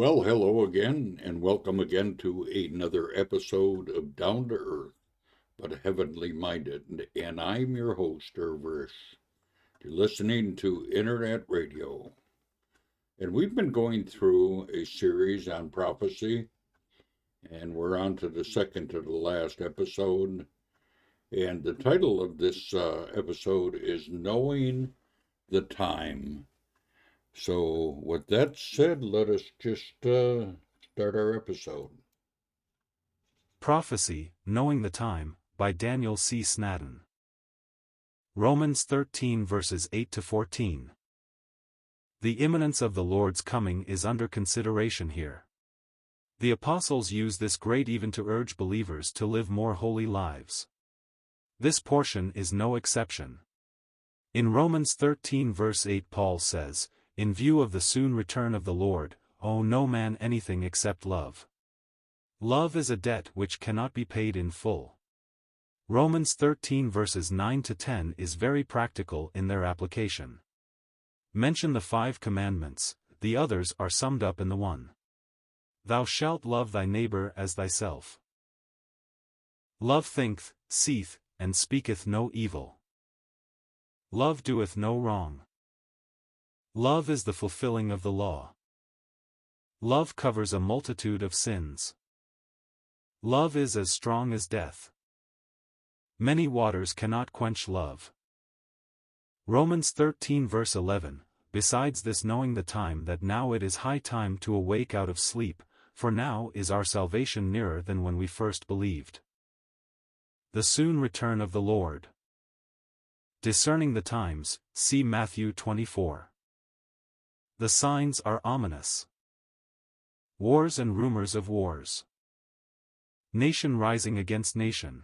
Well, hello again, and welcome again to another episode of Down to Earth, but Heavenly Minded. And I'm your host, Risch. You're listening to Internet Radio. And we've been going through a series on prophecy, and we're on to the second to the last episode. And the title of this episode is Knowing the Time. So, with that said, let us just start our episode. Prophecy, Knowing the Time, by Daniel C. Snaddon. Romans 13 verses 8 to 14. The imminence of the Lord's coming is under consideration here. The apostles use this great even to urge believers to live more holy lives. This portion is no exception. In Romans 13 verse 8 Paul says, "In view of the soon return of the Lord, owe no man anything except love. Love is a debt which cannot be paid in full." Romans 13 verses 9 to 10 is very practical in their application. Mention the 5 commandments, the others are summed up in the one. Thou shalt love thy neighbor as thyself. Love thinketh, seeth, and speaketh no evil. Love doeth no wrong. Love is the fulfilling of the law. Love covers a multitude of sins. Love is as strong as death. Many waters cannot quench love. Romans 13 verse 11, besides this knowing the time that now it is high time to awake out of sleep, for now is our salvation nearer than when we first believed. The soon return of the Lord. Discerning the times, see Matthew 24. The signs are ominous. Wars and rumors of wars. Nation rising against nation.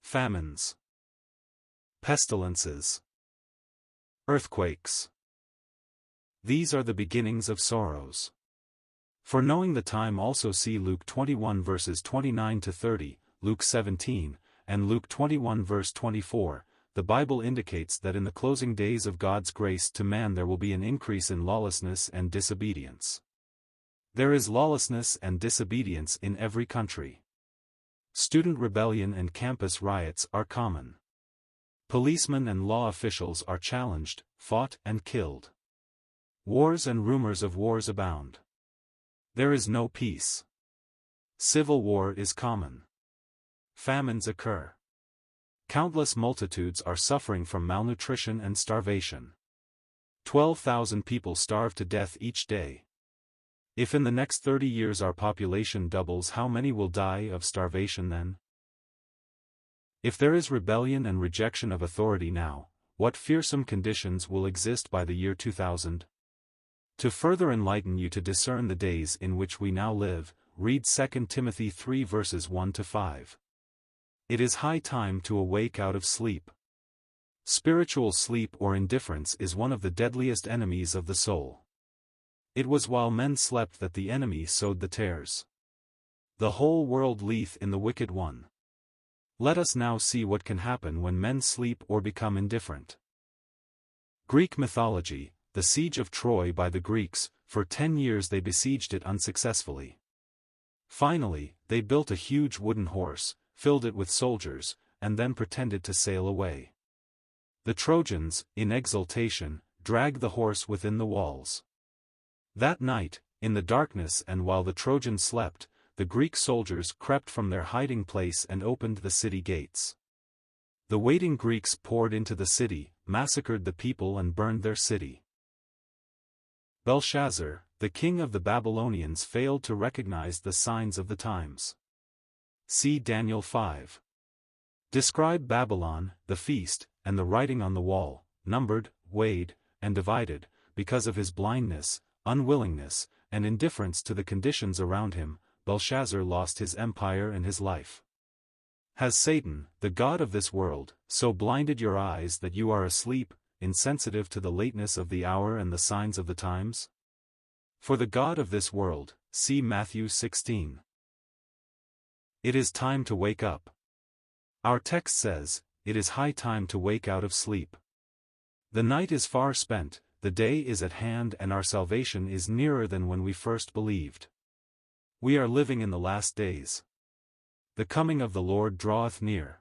Famines. Pestilences. Earthquakes. These are the beginnings of sorrows. For knowing the time also see Luke 21 verses 29 to 30, Luke 17, and Luke 21 verse 24, the Bible indicates that in the closing days of God's grace to man there will be an increase in lawlessness and disobedience. There is lawlessness and disobedience in every country. Student rebellion and campus riots are common. Policemen and law officials are challenged, fought and killed. Wars and rumors of wars abound. There is no peace. Civil war is common. Famines occur. Countless multitudes are suffering from malnutrition and starvation. 12,000 people starve to death each day. If in the next 30 years our population doubles, how many will die of starvation then? If there is rebellion and rejection of authority now, what fearsome conditions will exist by the year 2000? To further enlighten you to discern the days in which we now live, read 2 Timothy 3 verses 1 to 5. It is high time to awake out of sleep. Spiritual sleep or indifference is one of the deadliest enemies of the soul. It was while men slept that the enemy sowed the tares. The whole world lieth in the wicked one. Let us now see what can happen when men sleep or become indifferent. Greek mythology, the siege of Troy by the Greeks, for 10 years they besieged it unsuccessfully. Finally, they built a huge wooden horse, filled it with soldiers, and then pretended to sail away. The Trojans, in exultation, dragged the horse within the walls. That night, in the darkness and while the Trojans slept, the Greek soldiers crept from their hiding place and opened the city gates. The waiting Greeks poured into the city, massacred the people and burned their city. Belshazzar, the king of the Babylonians, failed to recognize the signs of the times. See Daniel 5. Describe Babylon, the feast, and the writing on the wall, numbered, weighed, and divided, because of his blindness, unwillingness, and indifference to the conditions around him. Belshazzar lost his empire and his life. Has Satan, the god of this world, so blinded your eyes that you are asleep, insensitive to the lateness of the hour and the signs of the times? For the god of this world, see Matthew 16. It is time to wake up. Our text says, it is high time to wake out of sleep. The night is far spent, the day is at hand and our salvation is nearer than when we first believed. We are living in the last days. The coming of the Lord draweth near.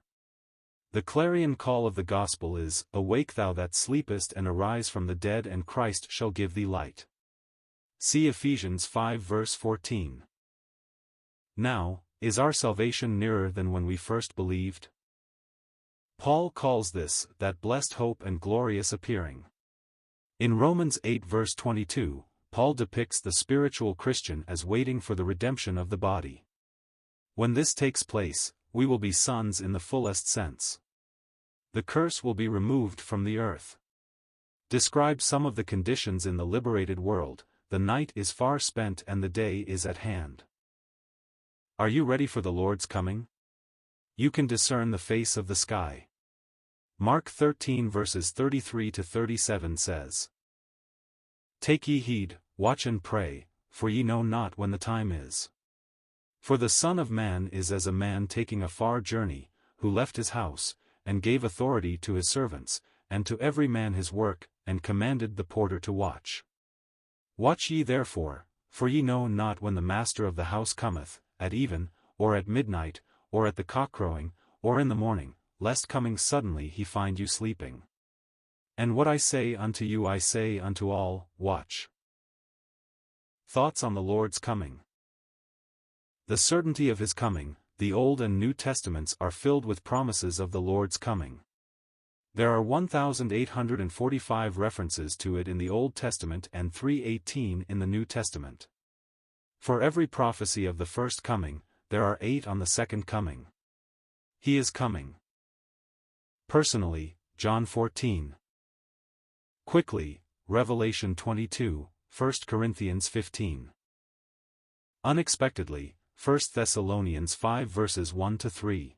The clarion call of the gospel is, Awake thou that sleepest and arise from the dead and Christ shall give thee light. See Ephesians 5 verse 14. Now, is our salvation nearer than when we first believed? Paul calls this, that blessed hope and glorious appearing. In Romans 8 verse 22, Paul depicts the spiritual Christian as waiting for the redemption of the body. When this takes place, we will be sons in the fullest sense. The curse will be removed from the earth. Describe some of the conditions in the liberated world. The night is far spent and the day is at hand. Are you ready for the Lord's coming? You can discern the face of the sky. Mark 13 verses 33 to 37 says, Take ye heed, watch and pray, for ye know not when the time is. For the Son of Man is as a man taking a far journey, who left his house, and gave authority to his servants, and to every man his work, and commanded the porter to watch. Watch ye therefore, for ye know not when the master of the house cometh, at even, or at midnight, or at the cockcrowing, or in the morning, lest coming suddenly he find you sleeping. And what I say unto you I say unto all, watch. Thoughts on the Lord's coming. The certainty of his coming. The Old and New Testaments are filled with promises of the Lord's coming. There are 1,845 references to it in the Old Testament and 318 in the New Testament. For every prophecy of the first coming, there are 8 on the second coming. He is coming. Personally, John 14. Quickly, Revelation 22, 1 Corinthians 15. Unexpectedly, 1 Thessalonians 5 verses 1 to 3.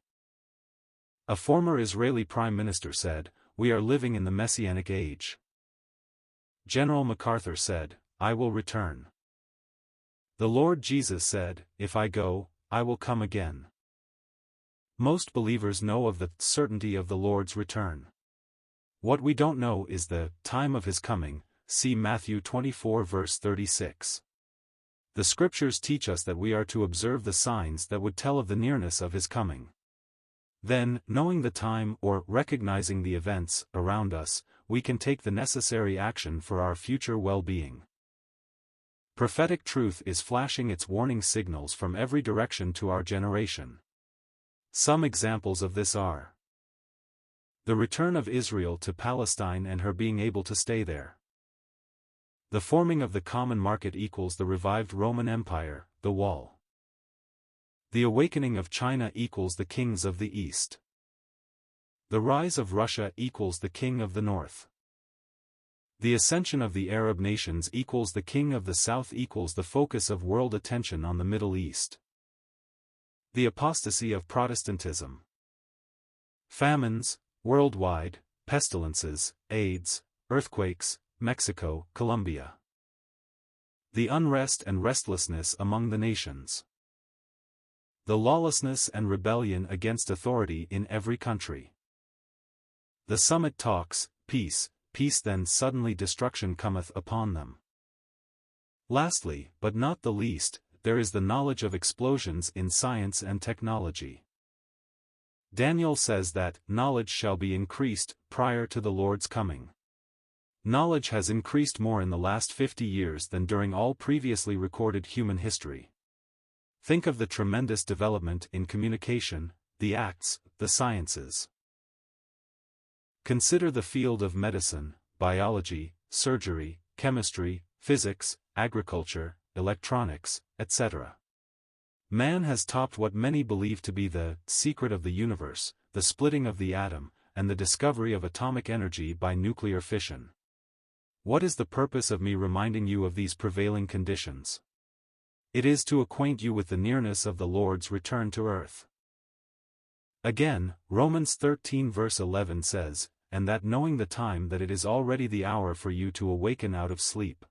A former Israeli prime minister said, We are living in the Messianic age. General MacArthur said, I will return. The Lord Jesus said, If I go, I will come again. Most believers know of the certainty of the Lord's return. What we don't know is the time of his coming. See Matthew 24 verse 36. The scriptures teach us that we are to observe the signs that would tell of the nearness of his coming. Then, knowing the time or recognizing the events around us, we can take the necessary action for our future well-being. Prophetic truth is flashing its warning signals from every direction to our generation. Some examples of this are the return of Israel to Palestine and her being able to stay there. The forming of the common market equals the revived Roman Empire, the wall. The awakening of China equals the kings of the East. The rise of Russia equals the king of the North. The ascension of the Arab nations equals the king of the South equals the focus of world attention on the Middle East. The apostasy of Protestantism. Famines, worldwide, pestilences, AIDS, earthquakes, Mexico, Colombia. The unrest and restlessness among the nations. The lawlessness and rebellion against authority in every country. The summit talks, peace, peace, then suddenly destruction cometh upon them. Lastly, but not the least, there is the knowledge of explosions in science and technology. Daniel says that knowledge shall be increased prior to the Lord's coming. Knowledge has increased more in the last 50 years than during all previously recorded human history. Think of the tremendous development in communication, the arts, the sciences. Consider the field of medicine, biology, surgery, chemistry, physics, agriculture, electronics, etc. Man has topped what many believe to be the secret of the universe, the splitting of the atom, and the discovery of atomic energy by nuclear fission. What is the purpose of me reminding you of these prevailing conditions? It is to acquaint you with the nearness of the Lord's return to earth. Again, Romans 13 verse 11 says, And that knowing the time that it is already the hour for you to awaken out of sleep.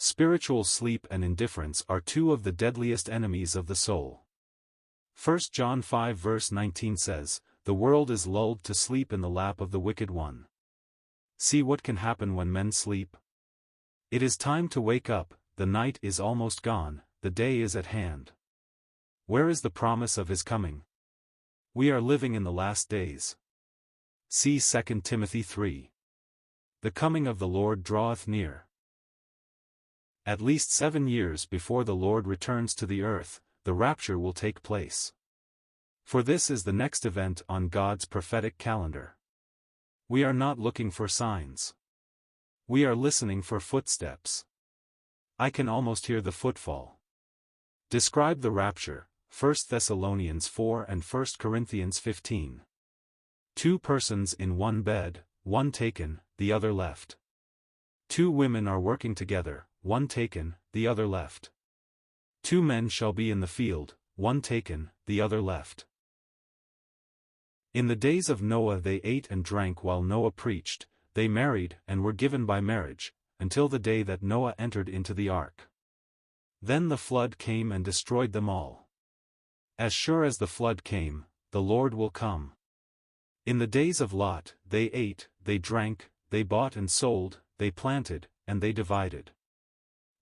Spiritual sleep and indifference are two of the deadliest enemies of the soul. 1 John 5 verse 19 says, The world is lulled to sleep in the lap of the wicked one. See what can happen when men sleep. It is time to wake up, the night is almost gone, the day is at hand. Where is the promise of his coming? We are living in the last days. See 2 Timothy 3. The coming of the Lord draweth near. At least 7 years before the Lord returns to the earth, the rapture will take place. For this is the next event on God's prophetic calendar. We are not looking for signs. We are listening for footsteps. I can almost hear the footfall. Describe the rapture, 1 Thessalonians 4 and 1 Corinthians 15. 2 persons in one bed, one taken, the other left. 2 women are working together, one taken, the other left. 2 men shall be in the field, one taken, the other left. In the days of Noah they ate and drank while Noah preached, they married and were given by marriage, until the day that Noah entered into the ark. Then the flood came and destroyed them all. As sure as the flood came, the Lord will come. In the days of Lot, they ate, they drank, they bought and sold, they planted, and they divided.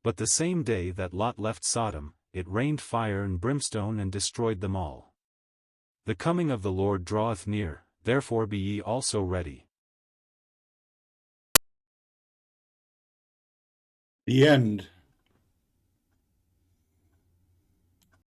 But the same day that Lot left Sodom, it rained fire and brimstone and destroyed them all. The coming of the Lord draweth near, therefore be ye also ready. The end